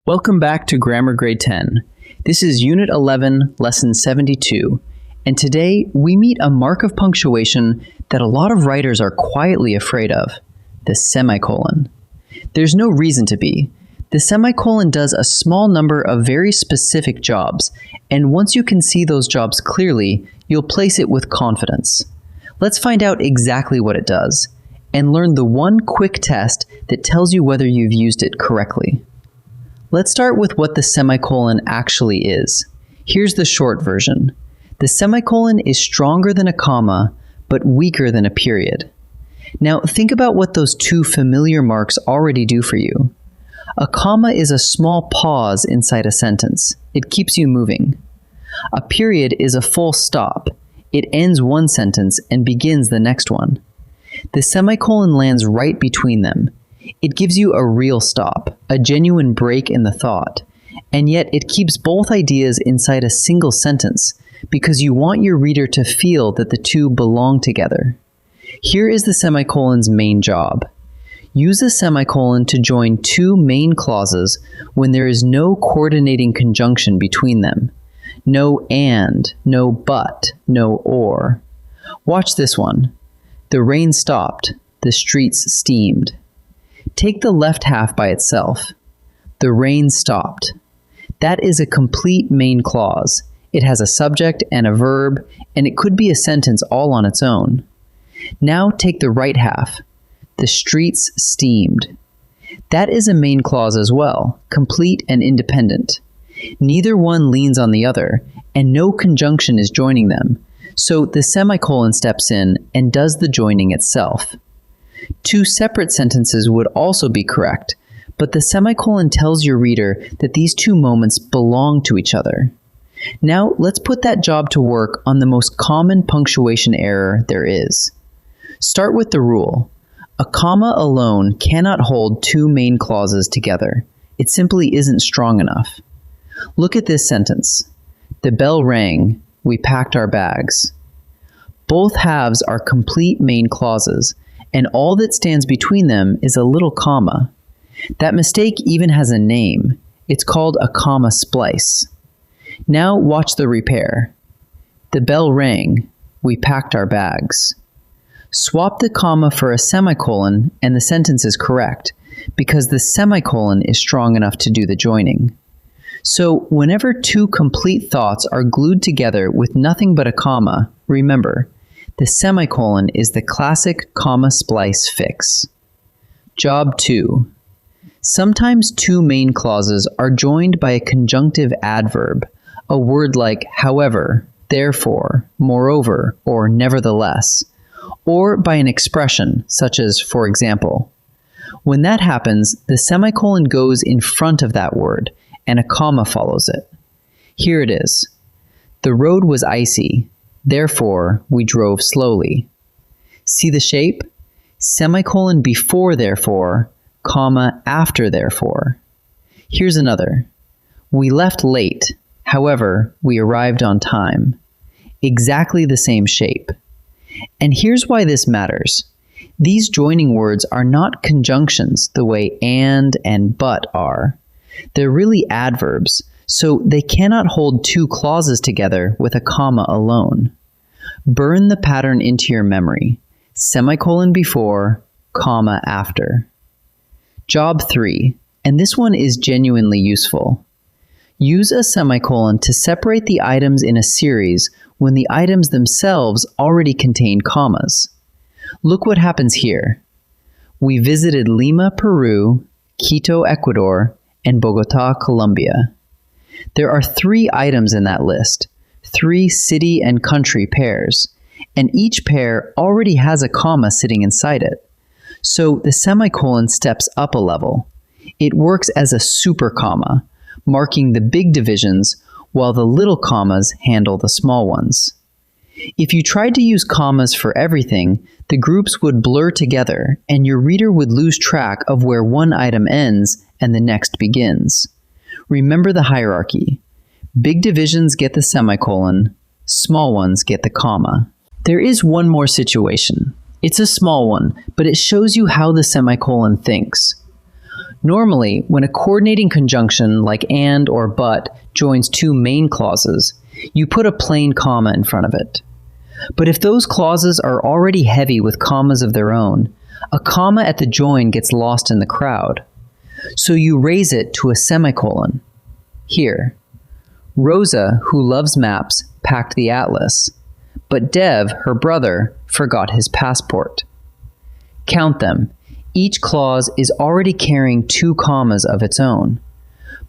Welcome back to Grammar Grade 10. This is Unit 11, Lesson 72, and today we meet a mark of punctuation that a lot of writers are quietly afraid of, the semicolon. There's no reason to be. The semicolon does a small number of very specific jobs, and once you can see those jobs clearly, you'll place it with confidence. Let's find out exactly what it does, and learn the one quick test that tells you whether you've used it correctly. Let's start with what the semicolon actually is. Here's the short version. The semicolon is stronger than a comma, but weaker than a period. Now think about what those two familiar marks already do for you. A comma is a small pause inside a sentence. It keeps you moving. A period is a full stop. It ends one sentence and begins the next one. The semicolon lands right between them. It gives you a real stop, a genuine break in the thought, and yet it keeps both ideas inside a single sentence because you want your reader to feel that the two belong together. Here is the semicolon's main job. Use a semicolon to join two main clauses when there is no coordinating conjunction between them. No and, no but, no or. Watch this one. The rain stopped, the streets steamed. Take the left half by itself. The rain stopped. That is a complete main clause. It has a subject and a verb, and it could be a sentence all on its own. Now take the right half. The streets steamed. That is a main clause as well, complete and independent. Neither one leans on the other, and no conjunction is joining them, so the semicolon steps in and does the joining itself. Two separate sentences would also be correct, but the semicolon tells your reader that these two moments belong to each other. Now let's put that job to work on the most common punctuation error there is. Start with the rule. A comma alone cannot hold two main clauses together. It simply isn't strong enough. Look at this sentence. The bell rang. We packed our bags. Both halves are complete main clauses, and all that stands between them is a little comma. That mistake even has a name. It's called a comma splice. Now watch the repair. The bell rang. We packed our bags. Swap the comma for a semicolon and the sentence is correct, because the semicolon is strong enough to do the joining. So whenever two complete thoughts are glued together with nothing but a comma, remember, the semicolon is the classic comma splice fix. Job 2. Sometimes two main clauses are joined by a conjunctive adverb, a word like however, therefore, moreover, or nevertheless, or by an expression such as for example. When that happens, the semicolon goes in front of that word, and a comma follows it. Here it is. The road was icy. Therefore, we drove slowly. See the shape? Semicolon before therefore, comma after therefore. Here's another. We left late. However, we arrived on time. Exactly the same shape. And here's why this matters. These joining words are not conjunctions the way and but are. They're really adverbs, so they cannot hold two clauses together with a comma alone. Burn the pattern into your memory. Semicolon before, comma after. Job 3, and this one is genuinely useful. Use a semicolon to separate the items in a series when the items themselves already contain commas. Look what happens here. We visited Lima, Peru, Quito, Ecuador, and Bogota, Colombia. There are 3 items in that list, 3 city and country pairs, and each pair already has a comma sitting inside it. So the semicolon steps up a level. It works as a super comma, marking the big divisions while the little commas handle the small ones. If you tried to use commas for everything, the groups would blur together and your reader would lose track of where one item ends and the next begins. Remember the hierarchy. Big divisions get the semicolon, small ones get the comma. There is one more situation. It's a small one, but it shows you how the semicolon thinks. Normally, when a coordinating conjunction like and or but joins two main clauses, you put a plain comma in front of it. But if those clauses are already heavy with commas of their own, a comma at the join gets lost in the crowd. So you raise it to a semicolon. Here, Rosa, who loves maps, packed the atlas, but Dev, her brother, forgot his passport. Count them. Each clause is already carrying two commas of its own.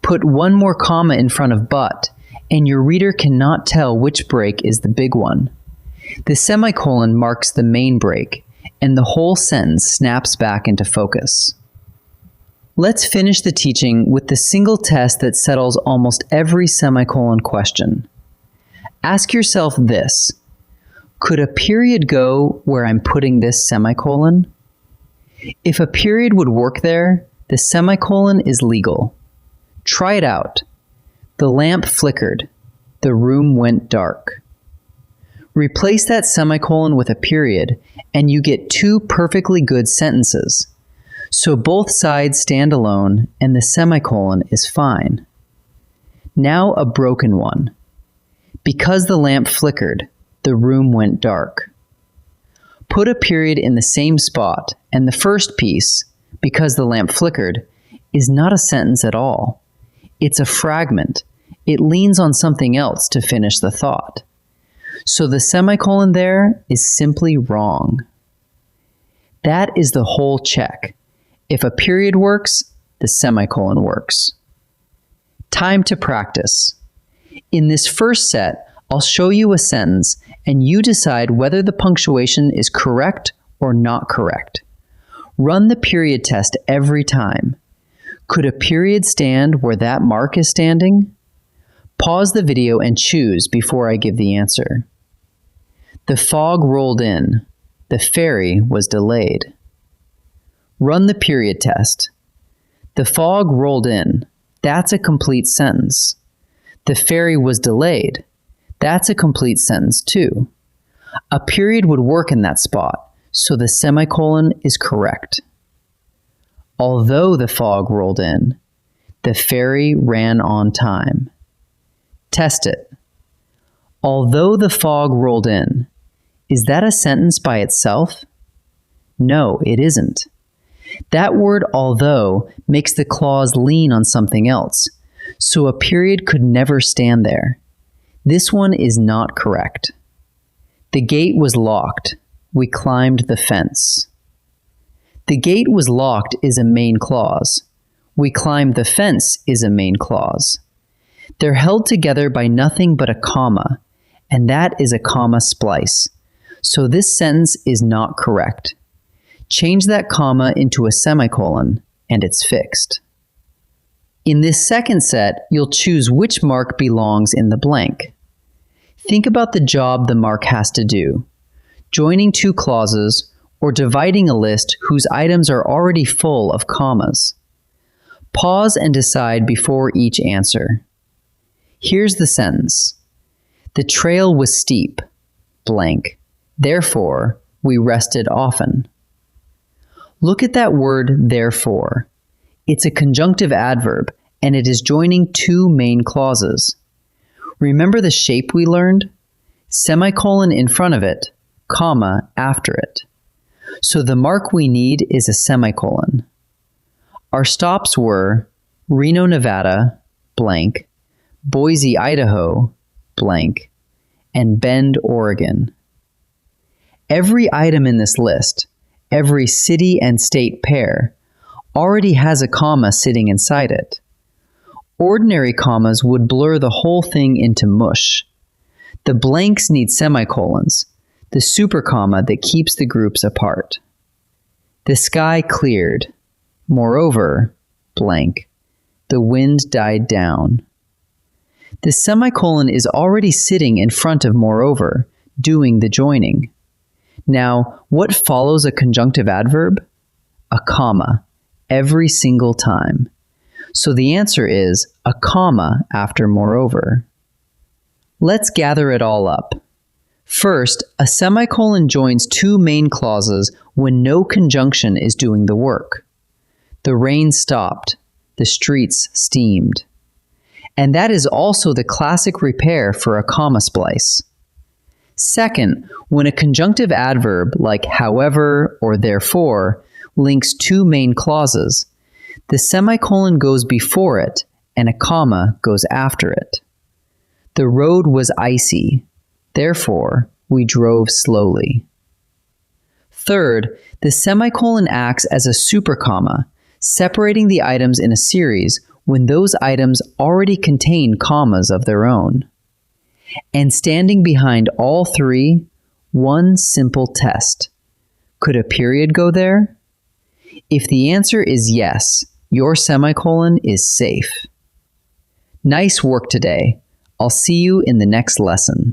Put one more comma in front of but, and your reader cannot tell which break is the big one. The semicolon marks the main break, and the whole sentence snaps back into focus. Let's finish the teaching with the single test that settles almost every semicolon question. Ask yourself this: could a period go where I'm putting this semicolon? If a period would work there, the semicolon is legal. Try it out. The lamp flickered. The room went dark. Replace that semicolon with a period, and you get two perfectly good sentences. So both sides stand alone, and the semicolon is fine. Now a broken one. Because the lamp flickered, the room went dark. Put a period in the same spot, and the first piece, because the lamp flickered, is not a sentence at all. It's a fragment. It leans on something else to finish the thought. So the semicolon there is simply wrong. That is the whole check. If a period works, the semicolon works. Time to practice. In this first set, I'll show you a sentence, and you decide whether the punctuation is correct or not correct. Run the period test every time. Could a period stand where that mark is standing? Pause the video and choose before I give the answer. The fog rolled in. The ferry was delayed. Run the period test. The fog rolled in. That's a complete sentence. The ferry was delayed. That's a complete sentence too. A period would work in that spot, so the semicolon is correct. Although the fog rolled in, the ferry ran on time. Test it. Although the fog rolled in, is that a sentence by itself? No, it isn't. That word although makes the clause lean on something else, so a period could never stand there. This one is not correct. The gate was locked. We climbed the fence. The gate was locked is a main clause. We climbed the fence is a main clause. They're held together by nothing but a comma, and that is a comma splice. So this sentence is not correct. Change that comma into a semicolon, and it's fixed. In this second set, you'll choose which mark belongs in the blank. Think about the job the mark has to do: joining two clauses or dividing a list whose items are already full of commas. Pause and decide before each answer. Here's the sentence. The trail was steep, blank. Therefore, we rested often. Look at that word, therefore. It's a conjunctive adverb, and it is joining two main clauses. Remember the shape we learned? Semicolon in front of it, comma after it. So the mark we need is a semicolon. Our stops were Reno, Nevada, blank, Boise, Idaho, blank, and Bend, Oregon. Every item in this list, every city and state pair, already has a comma sitting inside it. Ordinary commas would blur the whole thing into mush. The blanks need semicolons, the supercomma that keeps the groups apart. The sky cleared. Moreover, blank, the wind died down. The semicolon is already sitting in front of moreover, doing the joining. Now, what follows a conjunctive adverb? A comma, every single time. So the answer is a comma after moreover. Let's gather it all up. First, a semicolon joins two main clauses when no conjunction is doing the work. The rain stopped. The streets steamed. And that is also the classic repair for a comma splice. Second, when a conjunctive adverb like however or therefore links two main clauses, the semicolon goes before it and a comma goes after it. The road was icy, therefore we drove slowly. Third, the semicolon acts as a supercomma, separating the items in a series when those items already contain commas of their own. And standing behind all three, one simple test. Could a period go there? If the answer is yes, your semicolon is safe. Nice work today. I'll see you in the next lesson.